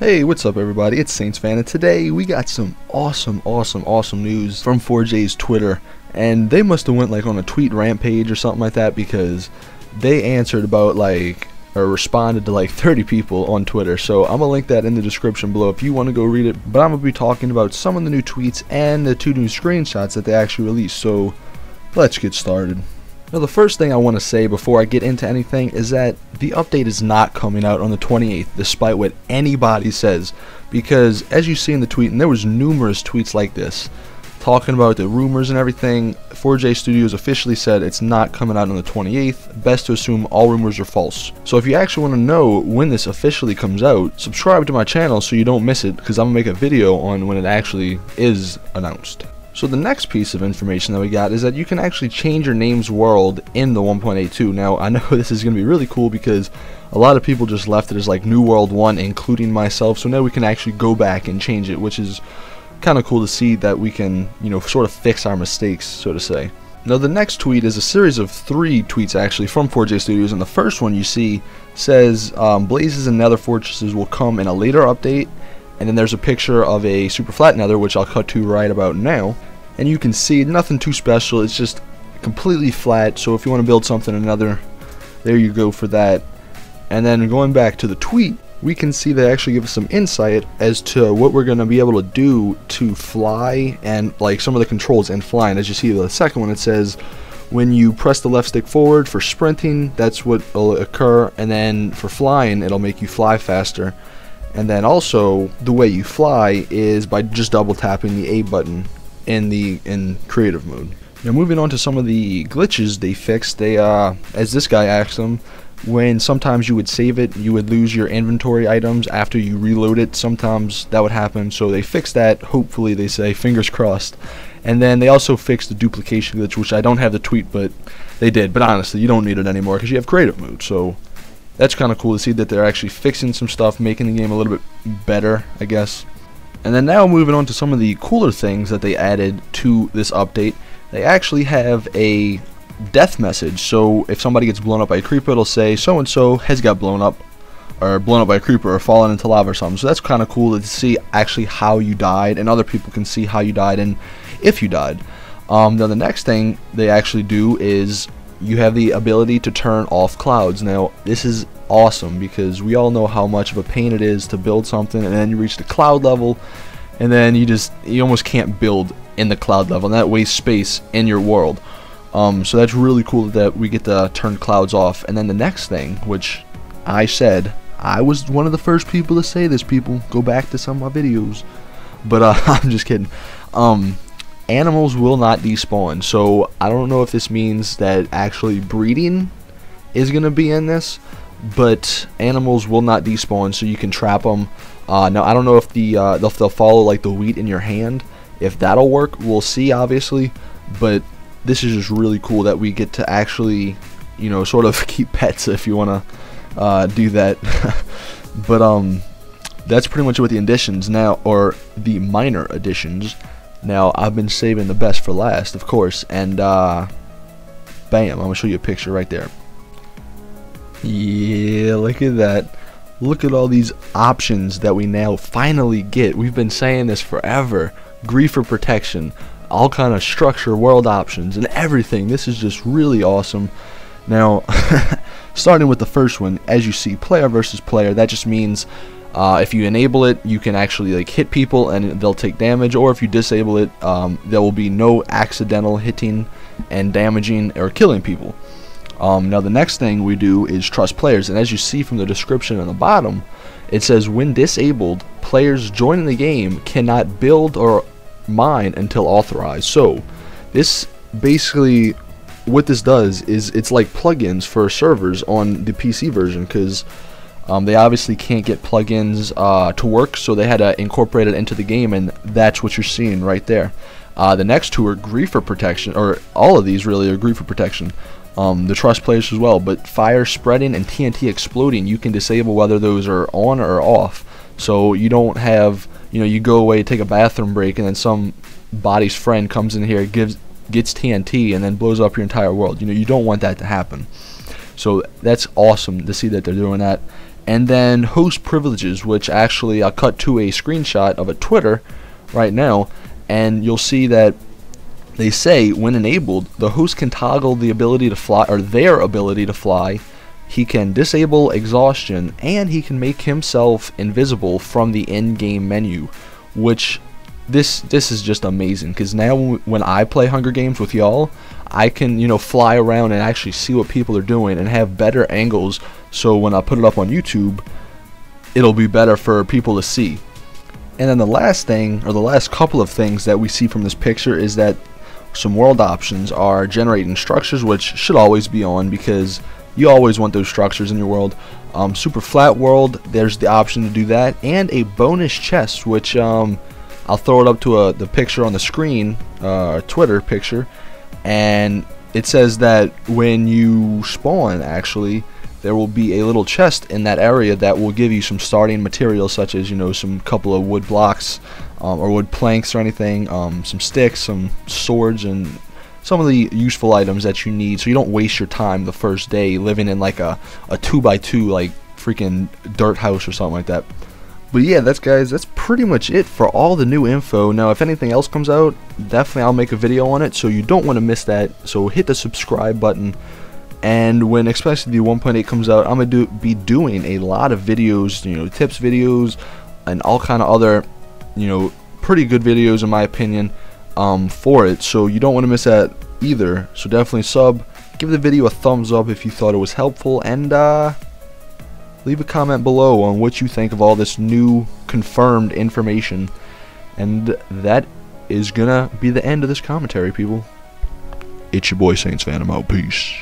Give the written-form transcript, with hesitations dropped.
Hey, what's up everybody? It's Saints Fan, and today we got some awesome news from 4J's Twitter, and they must have went like on a tweet rampage or something like that, because they answered about or responded to like 30 people on Twitter. So I'm gonna link that in the description below if you want to go read it, but I'm gonna be talking about some of the new tweets and the 2 new screenshots that they actually released. So let's get started. Now, the first thing I want to say before I get into anything is that the update is not coming out on the 28th, despite what anybody says, because as you see in the tweet, and there was numerous tweets like this, talking about the rumors and everything, 4J Studios officially said it's not coming out on the 28th, best to assume all rumors are false. So if you actually want to know when this officially comes out, subscribe to my channel so you don't miss it, because I'm going to make a video on when it actually is announced. So the next piece of information that we got is that you can actually change your name's world in the 1.82. Now, I know this is going to be really cool because a lot of people just left it as like New World 1, including myself. So now we can actually go back and change it, which is kind of cool to see that we can, sort of fix our mistakes, so to say. Now, the next tweet is a series of 3 tweets actually from 4J Studios, and the first one you see says Blazes and Nether Fortresses will come in a later update. And then there's a picture of a super flat nether, which I'll cut to right about now. And you can see nothing too special, it's just completely flat. So if you want to build something in nether, there you go for that. And then going back to the tweet, we can see they actually give us some insight as to what we're going to be able to do to fly, and like some of the controls in flying. As you see the second one, it says when you press the left stick forward for sprinting, that's what will occur. And then for flying, it'll make you fly faster. And then also the way you fly is by just double tapping the A button in creative mode. Now, moving on to some of the glitches they fixed, they as this guy asked them, when sometimes you would save it, you would lose your inventory items after you reload it. Sometimes that would happen, so they fixed that, hopefully, they say, fingers crossed. And then they also fixed the duplication glitch, which I don't have the tweet, but they did. But honestly, you don't need it anymore because you have creative mode, so that's kind of cool to see that they're actually fixing some stuff, making the game a little bit better, I guess. And then now moving on to some of the cooler things that they added to this update, they actually have a death message. So if somebody gets blown up by a creeper, it'll say so-and-so has got blown up, or blown up by a creeper, or fallen into lava or something. So that's kind of cool to see actually how you died, and other people can see how you died and if you died. Now the next thing they actually do is you have the ability to turn off clouds. Now, this is awesome because we all know how much of a pain it is to build something, and then you reach the cloud level, and then you almost can't build in the cloud level, and that wastes space in your world. So that's really cool that we get to turn clouds off. And then the next thing, which I said, I was one of the first people to say this, people, go back to some of my videos, but I'm just kidding. Animals will not despawn. So I don't know if this means that actually breeding is going to be in this, but animals will not despawn, so you can trap them. Now I don't know if they'll follow like the wheat in your hand. If that'll work, we'll see, obviously. But this is just really cool that we get to actually, sort of keep pets if you want to do that. But that's pretty much what the additions now, or the minor additions. Now, I've been saving the best for last, of course, and bam, I'm going to show you a picture right there. Yeah, look at that. Look at all these options that we now finally get. We've been saying this forever. Griefer protection, all kind of structure world options, and everything. This is just really awesome. Now, starting with the first one, as you see, player versus player, that just means if you enable it, you can actually like hit people and they'll take damage, or if you disable it, there will be no accidental hitting and damaging or killing people. Now the next thing we do is trust players, and as you see from the description on the bottom, it says when disabled, players joining the game cannot build or mine until authorized. So this basically, what this does is it's like plugins for servers on the PC version, because they obviously can't get plugins to work, so they had to incorporate it into the game, and that's what you're seeing right there. The next two are griefer protection, or all of these really are griefer protection. The trust players as well, but fire spreading and TNT exploding, you can disable whether those are on or off. So you don't have, you go away, take a bathroom break, and then somebody's friend comes in here, gets TNT, and then blows up your entire world. You don't want that to happen. So that's awesome to see that they're doing that. and then host privileges, which actually I'll cut to a screenshot of a Twitter right now, and you'll see that they say when enabled, the host can toggle the ability to fly, or their ability to fly. He can disable exhaustion, and he can make himself invisible from the in-game menu, which this is just amazing, because now when I play Hunger Games with y'all, I can fly around and actually see what people are doing and have better angles, so when I put it up on YouTube, it'll be better for people to see. And then the last thing, or the last couple of things that we see from this picture, is that some world options are generating structures, which should always be on because you always want those structures in your world. Super flat world, there's the option to do that, and a bonus chest, which I'll throw it up to the picture on the screen, Twitter picture, and it says that when you spawn, actually, there will be a little chest in that area that will give you some starting materials, such as some couple of wood blocks or wood planks or anything, some sticks, some swords, and some of the useful items that you need, so you don't waste your time the first day living in like a 2x2 like freaking dirt house or something like that. But yeah, that's pretty much it for all the new info. Now, if anything else comes out, definitely I'll make a video on it, so you don't want to miss that. So hit the subscribe button, and when especially the 1.8 comes out, I'm gonna be doing a lot of videos, tips videos, and all kind of other, pretty good videos in my opinion, for it. So you don't want to miss that either. So definitely sub, give the video a thumbs up if you thought it was helpful, and leave a comment below on what you think of all this new confirmed information. And that is gonna be the end of this commentary, people. It's your boy Saints Fan. I'm out. Peace.